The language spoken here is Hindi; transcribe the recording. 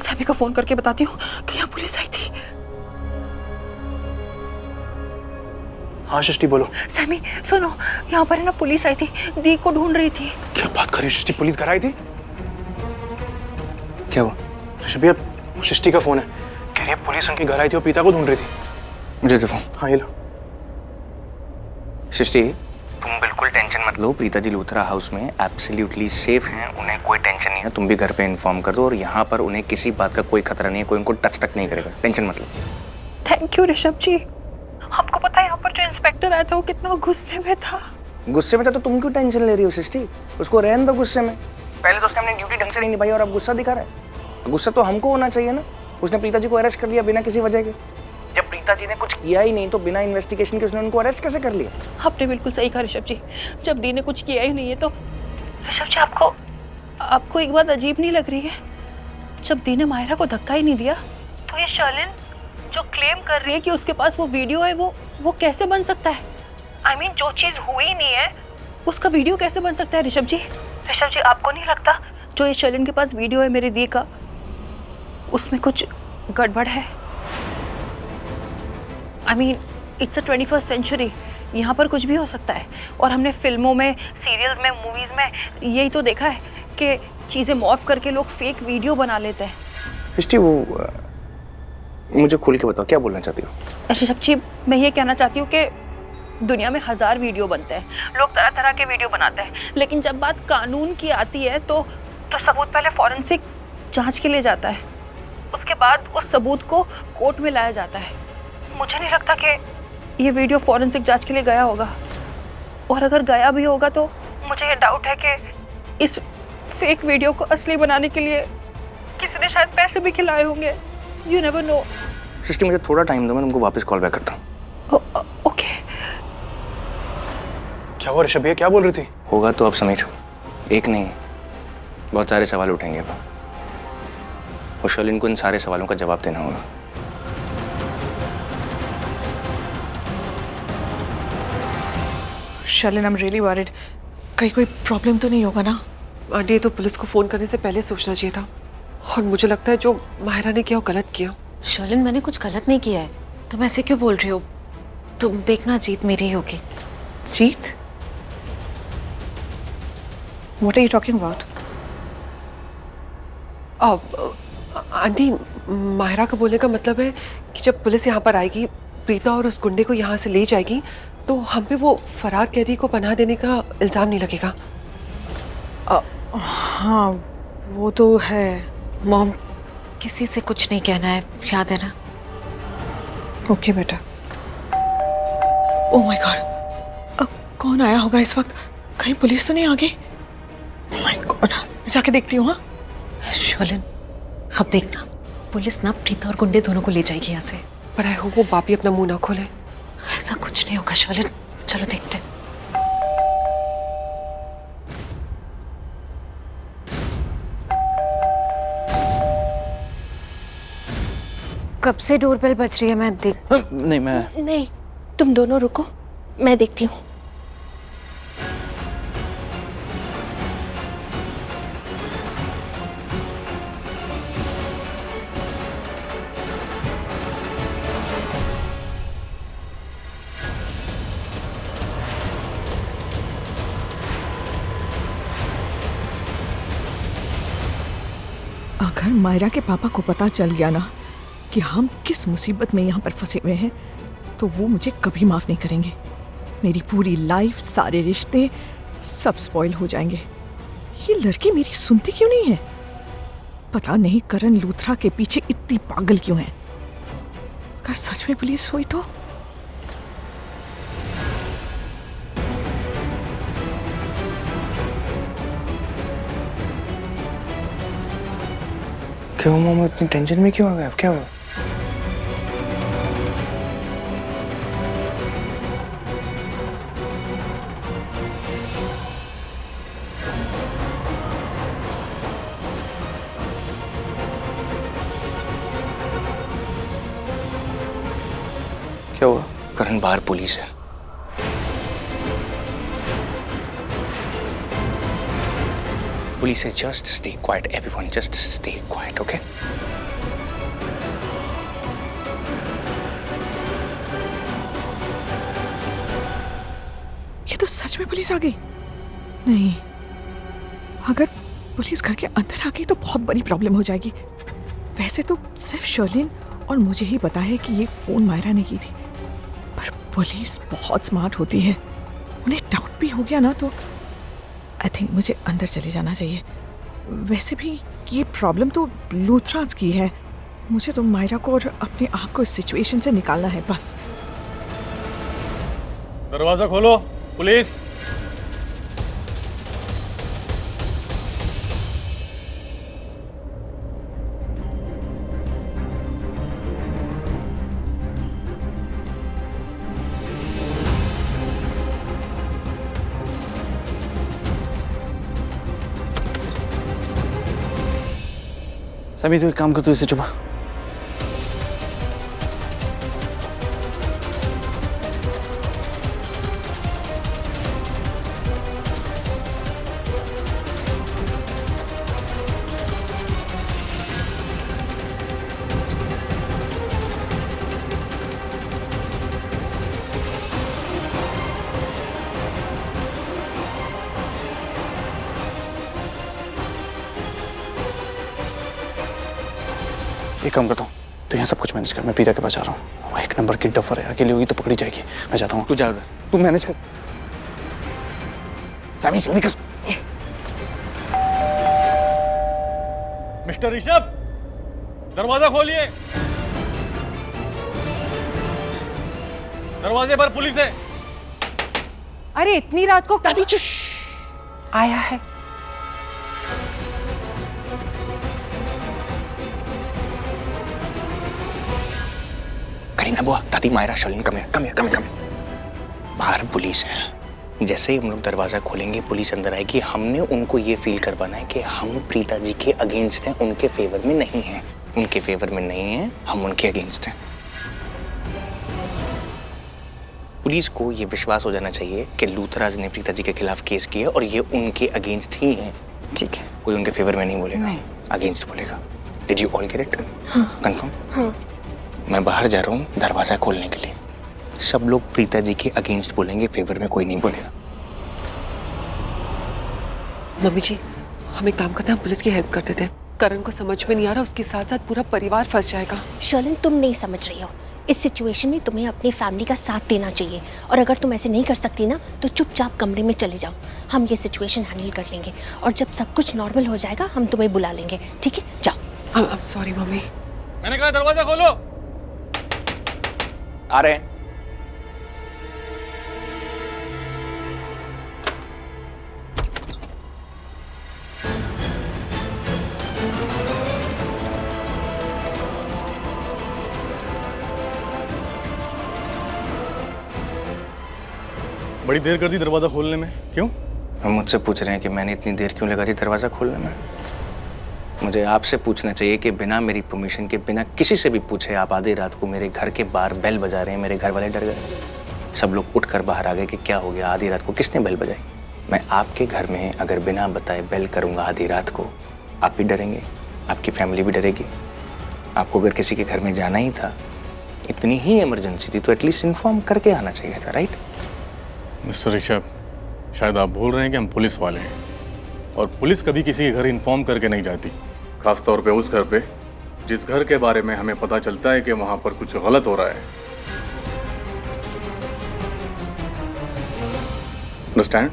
सैमी को फोन करके बताती हूँ कि यहाँ पुलिस आई थी। हाँ सृष्टि बोलो। सैमी सुनो, यहाँ पर है ना पुलिस आई थी, दी को ढूंढ रही थी। क्या बात कर रही है सृष्टि, पुलिस घर आई थी? क्या हुआ? ऋषभ भैया सृष्टि का फोन है, कह रही है पुलिस उनके घर आई थी और प्रीता को ढूंढ रही थी। मुझे दे फोन। हाँ ये लो। सृष्टि तुम बिल्कुल टेंशन मत लो, प्रीता जी लूथरा हाउस में एब्सोल्युटली सेफ हैं, उन्हें कोई टेंशन नहीं है। तुम भी घर पे इन्फॉर्म कर दो और यहाँ पर उन्हें किसी बात का कोई खतरा नहीं है, कोई उनको टच तक नहीं करेगा, टेंशन मत लो। थैंक यू ऋषभ जी। आपको पता है यहाँ पर जो इंस्पेक्टर आया था वो कितना गुस्से में था। गुस्से में था तो तुम क्यों टेंशन ले रही हो सृष्टि? उसको रहने दो गुस्से में। पहले तो उसने अपनी ड्यूटी ढंग से नहीं निभाई और अब गुस्सा दिखा रहा है। गुस्सा तो हमको होना चाहिए ना। उसने प्रीता जी को अरेस्ट कर लिया बिना किसी वजह के। जब प्रीता जी ने कुछ किया ही नहीं तो बिना इन्वेस्टिगेशन के उसने उनको अरेस्ट कैसे कर लिया? आपने बिल्कुल सही कहा ऋषभ जी, जब दी ने कुछ किया ही नहीं है तो ऋषभ जी आपको एक बात अजीब नहीं लग रही है? जब दी ने मायरा को धक्का ही नहीं दिया तो ये शर्लिन जो क्लेम कर रही है कि उसके पास वो वीडियो है वो कैसे बन सकता है? I mean, जो चीज हुई नहीं है उसका वीडियो कैसे बन सकता है ऋषभ जी? ऋषभ जी आपको नहीं लगता जो ये शर्लिन के पास वीडियो है मेरी दी का, उसमें कुछ गड़बड़ है? I mean, it's a 21st century, यहाँ पर कुछ भी हो सकता है। और हमने फिल्मों में, सीरियल्स में, मूवीज में यही तो देखा है कि चीजें मॉर्फ करके लोग फेक वीडियो बना लेते हैं। सृष्टि वो मुझे खुल के बताओ क्या बोलना चाहती हो? ऋषभ जी मैं ये कहना चाहती हूँ कि दुनिया में 1000 वीडियो बनते हैं, लोग तरह तरह के वीडियो बनाते हैं, लेकिन जब बात कानून की आती है तो सबूत पहले फॉरेंसिक जांच के लिए जाता है, उसके बाद उस सबूत को कोर्ट में लाया जाता है। मुझे नहीं लगता कि ये वीडियो फॉरेंसिक जांच के लिए गया होगा, और अगर गया भी होगा तो मुझे ये डाउट है कि इस फेक वीडियो को असली बनाने के लिए किसी ने शायद पैसे भी खिलाए होंगे। You never know. सृष्टि मुझे थोड़ा टाइम दो, मैं तुमको वापस कॉल बैक करता हूँ। ओके। क्या हुआ ऋषभ भैया, क्या बोल रही थी? होगा तो अब समीर, एक नहीं बहुत सारे सवाल उठेंगे अब, और शर्लिन को इन सारे सवालों का जवाब देना होगा। Sherlyn, I am really worried. कहीं कोई प्रॉब्लम तो नहीं होगा ना? आंटी ये तो पुलिस को फोन करने से पहले सोचना चाहिए था, और मुझे लगता है जो माहिरा ने किया वो गलत किया। शर्लिन मैंने कुछ गलत नहीं किया है, तुम ऐसे क्यों बोल रही हो? तुम देखना जीत मेरी ही होगी। जीत? What are you talking about? Aunty Mahira का बोलने का मतलब है कि जब पुलिस यहाँ पर आएगी, प्रीता और उस गुंडे को यहाँ से ले जाएगी, तो हम पे वो फरार कैदी को पनाह देने का इल्जाम नहीं लगेगा। हाँ वो तो है। मॉम किसी से कुछ नहीं कहना है, याद है ना? ओके बेटा। ओह माय गॉड, अब कौन आया होगा इस वक्त? कहीं पुलिस तो नहीं आ गई? ओह माय गॉड, जाके देखती हूँ। हाँ शर्लिन अब देखना, पुलिस ना प्रीता और गुंडे दोनों को ले जाएगी यहाँ से। पर आई होप वो बापी अपना मुंह ना खोले। ऐसा कुछ नहीं होगा शर्लिन, चलो देखते हैं। कब से डोरबेल बज रही है? मैं देख नहीं तुम दोनों रुको, मैं देखती हूँ। अगर मायरा के पापा को पता चल गया ना कि हम किस मुसीबत में यहाँ पर फंसे हुए हैं तो वो मुझे कभी माफ नहीं करेंगे। मेरी पूरी लाइफ, सारे रिश्ते सब स्पॉइल हो जाएंगे। ये लड़की मेरी सुनती क्यों नहीं है? पता नहीं करण लूथरा के पीछे इतनी पागल क्यों है? अगर सच में पुलिस हुई तो? क्यों मम्मा इतनी टेंशन में क्यों आ गए? अब क्या हुआ? क्या हुआ? करण बाहर पुलिस है। पुलिस है, just stay quiet everyone, just stay quiet, okay? ये तो सच में पुलिस आ गई। नहीं, अगर पुलिस घर के अंदर आ गई तो बहुत बड़ी प्रॉब्लम हो जाएगी। वैसे तो सिर्फ शर्लिन और मुझे ही पता है कि ये फोन मायरा ने की थी, पर पुलिस बहुत स्मार्ट होती है। उन्हें डाउट भी हो गया ना तो आई थिंक मुझे अंदर चले जाना चाहिए। वैसे भी ये प्रॉब्लम तो लूथराज की है। मुझे तो मायरा को और अपने आप को इस सिचुएशन से निकालना है बस। दरवाजा खोलो, पुलिस। सभी तो एक काम कर, तू इसे छुपा। एक काम करता हूँ, तो यहाँ सब कुछ मैनेज कर, मैं प्रीता के पास जा रहा हूँ। वो एक नंबर की डफर है, अकेली होगी तो पकड़ी जाएगी। मैं जाता हूँ, तू जा, तू मैनेज कर। सामी जल्दी कर। मिस्टर ऋषभ, दरवाजा खोलिए। दरवाजे पर पुलिस है। अरे इतनी रात को दादी आया है। करीना बुआ, दादी, मायरा, शर्लिन, कम हियर। बाहर पुलिस है। जैसे ही हम लोग दरवाजा खोलेंगे पुलिस अंदर आएगी। हमने उनको ये फील करवाना है कि हम प्रीता जी के अगेंस्ट हैं, उनके फेवर में नहीं हैं। उनके फेवर में नहीं हैं, हम उनके अगेंस्ट हैं। पुलिस को ये विश्वास हो जाना चाहिए कि लूथराज ने प्रीता जी के खिलाफ केस किया और ये उनके अगेंस्ट ही हैं। ठीक है, कोई उनके फेवर में नहीं बोलेगा, अगेंस्ट बोलेगा। Did you all get it? Confirm? हाँ। मैं बाहर जा रहा हूँ दरवाजा खोलने के लिए। सब लोग प्रीता जी के अगेंस्ट बोलेंगे, फेवर में कोई नहीं बोलेगा। मम्मी जी, हम एक काम करते हैं, हम पुलिस की हेल्प कर देते हैं। करण को समझ में नहीं आ रहा, उसके साथ साथ पूरा परिवार फंस जाएगा। शर्लिन, तुम नहीं समझ रही हो। इस सिचुएशन में तुम्हें अपनी फैमिली का साथ देना चाहिए, और अगर तुम ऐसे नहीं कर सकती ना तो चुपचाप कमरे में चले जाओ। हम ये सिचुएशन हैंडल कर लेंगे और जब सब कुछ नॉर्मल हो जाएगा हम तुम्हें बुला लेंगे, ठीक है? जाओ। I'm sorry mummy. मैंने कहा दरवाजा खोलो। आ रहे हैं। बड़ी देर कर दी दरवाजा खोलने में, क्यों? हम मुझसे पूछ रहे हैं कि मैंने इतनी देर क्यों लगा दी दरवाजा खोलने में। मुझे आपसे पूछना चाहिए कि बिना मेरी परमिशन के, बिना किसी से भी पूछे आप आधी रात को मेरे घर के बाहर बेल बजा रहे हैं। मेरे घर वाले डर गए, सब लोग उठकर बाहर आ गए कि क्या हो गया, आधी रात को किसने बेल बजाई। मैं आपके घर में अगर बिना बताए बेल करूंगा आधी रात को, आप भी डरेंगे, आपकी फैमिली भी डरेगी। आपको अगर किसी के घर में जाना ही था, इतनी ही इमरजेंसी थी, तो एटलीस्ट इन्फॉर्म करके आना चाहिए था, राइट? मिस्टर ऋषभ, शायद आप भूल रहे हैं कि हम पुलिस वाले हैं और पुलिस कभी किसी के घर इन्फॉर्म करके नहीं जाती, खासतौर पे उस घर पे जिस घर के बारे में हमें पता चलता है कि वहां पर कुछ गलत हो रहा है। अंडरस्टैंड?